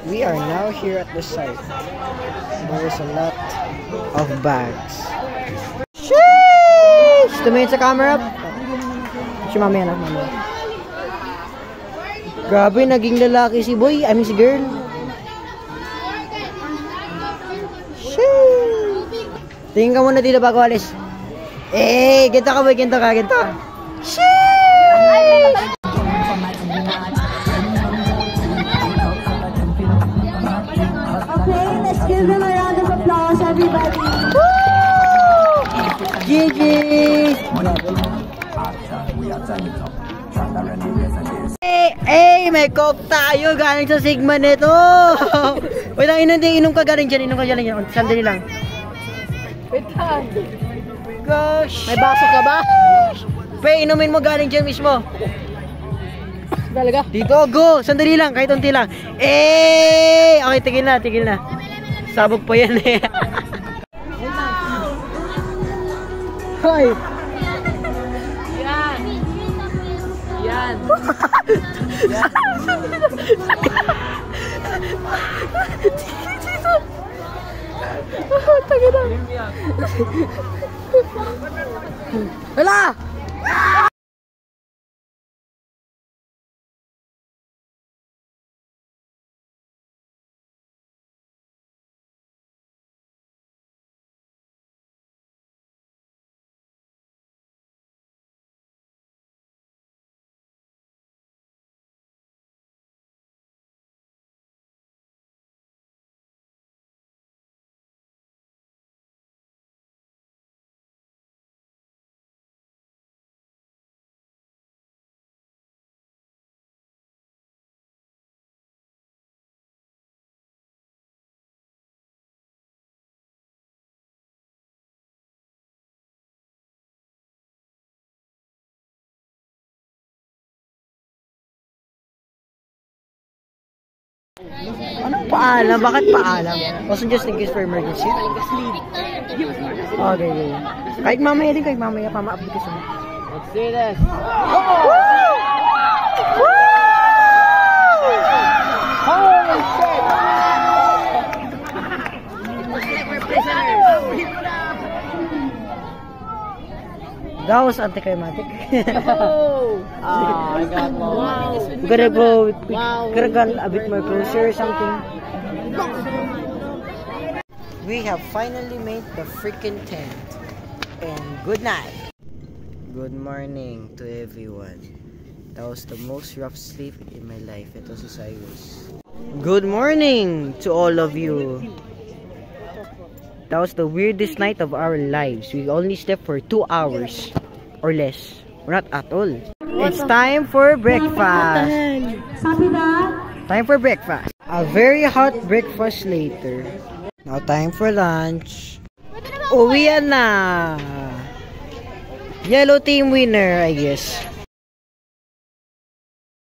We are now here at the site. There is a lot of bags. Sheesh! Tumingin sa camera. Si mami anak, mami. Grabe, naging lalaki si boy. I mean si girl. Sheesh! Tingin ka muna dito bago alis. Eh, ginto ka boy, ginto ka, ginto. Sheesh! Okay, let's give them a round of applause, everybody. Woo! Gigi! Hey, may coke tayo galing sa Sigma nito. Wait lang, inom ka galing dyan, sandali lang. Wait lang. Gosh. May baso ka ba? Pe, inumin mo galing dyan mismo. Talaga? Dito, go! Sandali lang, kahit unti lang. Eh! Okay, tigil na. Sabog pa yan eh. Hoy! Yan. Yan. Taga na. Wala! Anong paalam? Bakit paalam? Also just in case for emergency? Okay. Kahit mamaya pama-update ka sa mga. Let's see this. Holy shit! That was anticlimactic. I got one. Wow. We gotta go. Gotta go a bit more closer or something. We have finally made the freaking tent. And good night. Good morning to everyone. That was the most rough sleep in my life. Ito si Cyrus. Good morning to all of you. That was the weirdest night of our lives. We only slept for 2 hours or less. Or not at all. It's time for breakfast. Time for breakfast. A very hot breakfast later. Now time for lunch. Uwian na. Yellow team winner, I guess.